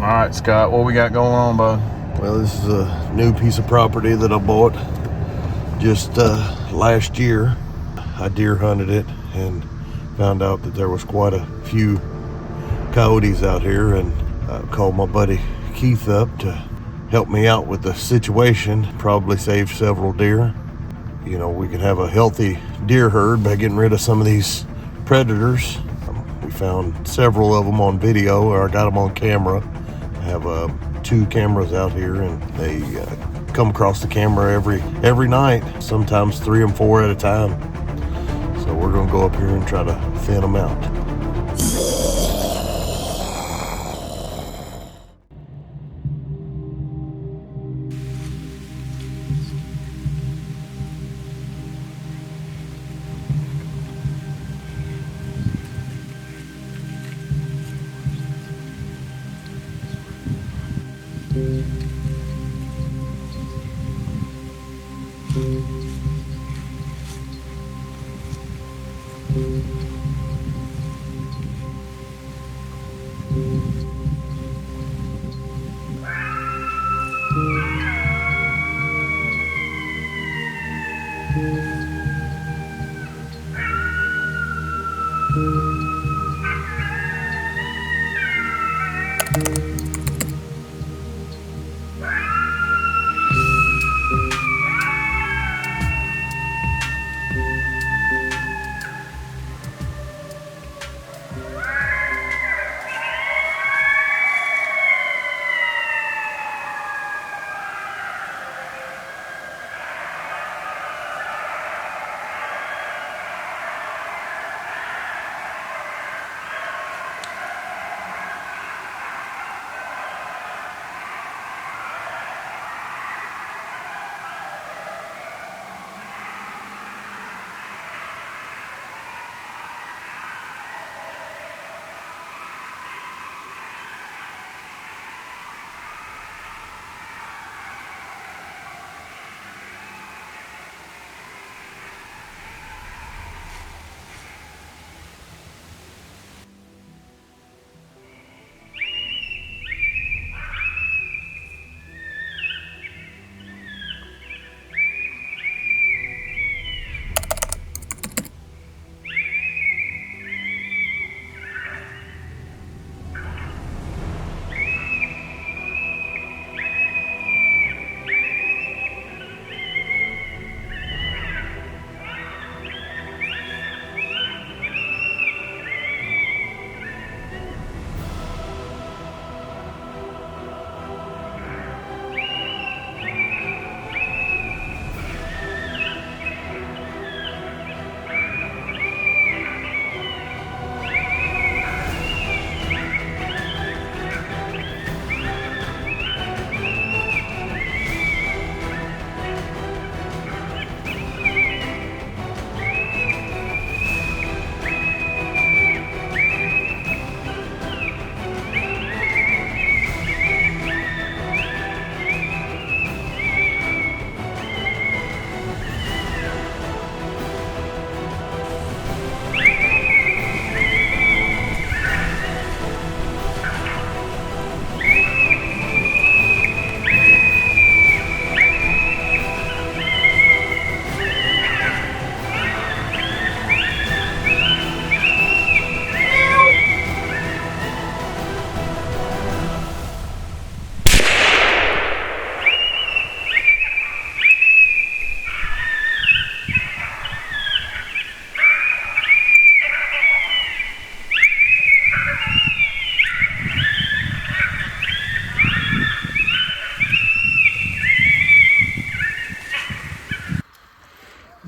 All right, Scott, what we got going on, bud? Well, this is a new piece of property that I bought just last year. I deer hunted it and found out that there was quite a few coyotes out here, and I called my buddy Keith up to help me out with the situation. Probably save several deer. You know, we can have a healthy deer herd by getting rid of some of these predators. We found several of them on video, or I got them on camera. I have 2 cameras out here, and they come across the camera every night, sometimes 3 and 4 at a time. So we're gonna go up here and try to thin them out.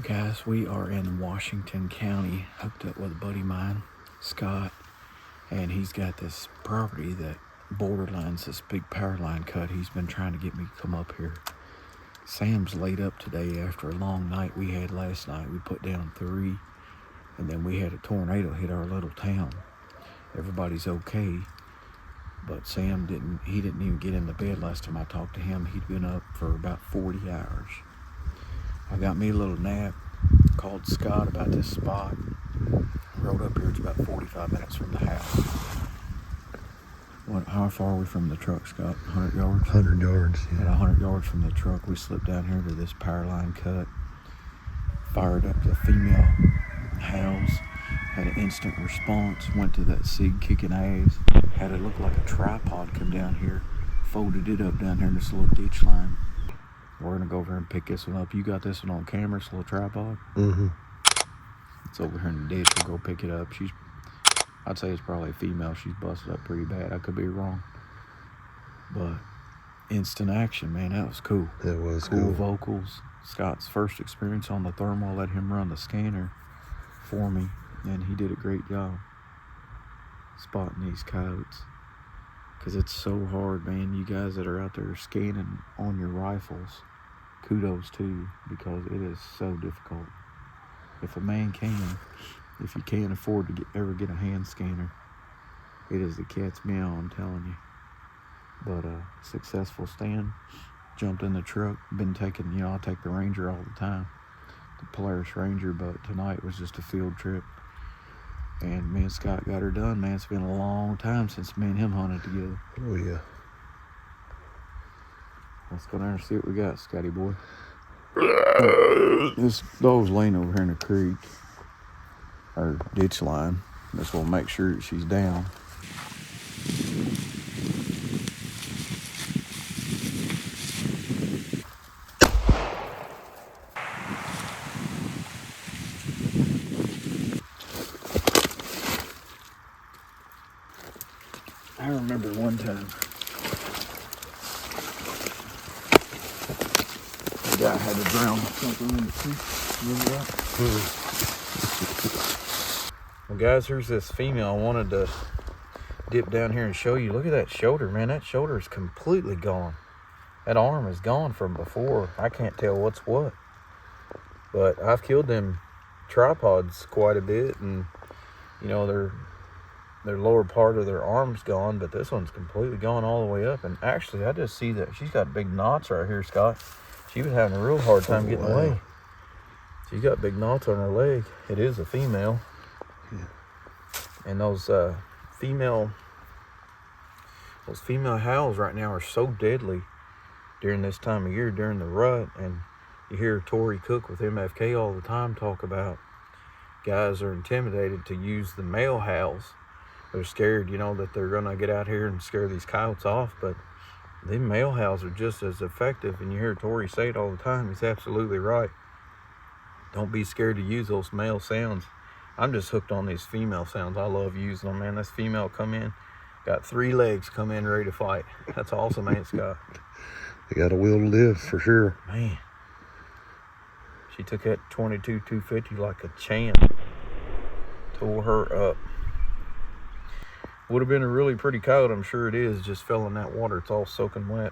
Guys, we are in Washington County, hooked up with a buddy of mine, Scott, and he's got this property that borderlines this big power line cut. He's been trying to get me to come up here. Sam's laid up today after a long night we had last night. We put down 3, and then we had a tornado hit our little town. Everybody's okay, but Sam didn't even get in the bed last time I talked to him. He'd been up for about 40 hours. I got me a little nap, called Scott about this spot, rode up here. It's about 45 minutes from the house. How far are we from the truck, Scott? 100 yards? 100 yards, At yeah. 100 yards from the truck, we slipped down here to this power line cut, fired up the female house, had an instant response, went to that SIG kicking ass, had it look like a tripod come down here, folded it up down here in this little ditch line. We're gonna go over here and pick this one up. You got this one on camera, this little tripod? Mm-hmm. It's over here in the ditch. We'll go pick it up. I'd say it's probably a female. She's busted up pretty bad. I could be wrong. But instant action, man, that was cool. It was cool. cool. Vocals. Scott's first experience on the thermal. Let him run the scanner for me, and he did a great job spotting these coyotes. Because it's so hard, man. You guys that are out there scanning on your rifles, kudos to you, because it is so difficult. If a man can, if you can't afford to ever get a hand scanner, it is the cat's meow, I'm telling you. But successful stand, jumped in the truck, been taking, I take the Ranger all the time, the Polaris Ranger, but tonight was just a field trip. And me and Scott got her done, man. It's been a long time since me and him hunted together. Oh, yeah. Let's go down and see what we got, Scotty boy. This dog's laying over here in the creek, or ditch line. Just want to make sure that she's down. I remember one time the guy had to drown something in the creek. Remember that? Well, guys, here's this female I wanted to dip down here and show you. Look at that shoulder, man. That shoulder is completely gone. That arm is gone from before. I can't tell what's what. But I've killed them tripods quite a bit, and their lower part of their arm's gone, but this one's completely gone all the way up. And actually, I just see that she's got big knots right here, Scott. She was having a real hard time getting away. She's got big knots on her leg. It is a female. Yeah. And those female howls right now are so deadly during this time of year, during the rut. And you hear Tory Cook with MFK all the time talk about guys are intimidated to use the male howls. They're scared, that they're gonna get out here and scare these coyotes off, but the male howls are just as effective. And you hear Tory say it all the time. He's absolutely right. Don't be scared to use those male sounds. I'm just hooked on these female sounds. I love using them, man. This female come in, got 3 legs, come in ready to fight. That's awesome, ain't it, Scott? They got a will to live, for sure. Man. She took that 22-250 like a champ. Tore her up. Would have been a really pretty coyote, I'm sure it is. Just fell in that water. It's all soaking wet.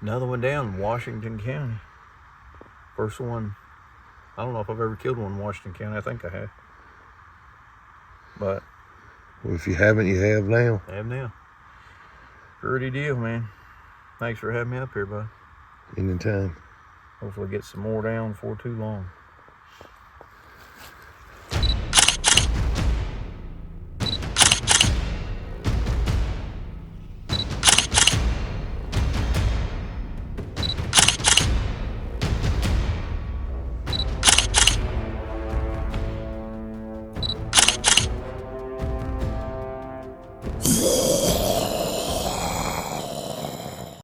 Another one down in Washington County. First one. I don't know if I've ever killed one in Washington County. I think I have. But Well, if you haven't, you have now. I have now. Pretty deal, man. Thanks for having me up here, bud. Anytime. Hopefully get some more down before too long.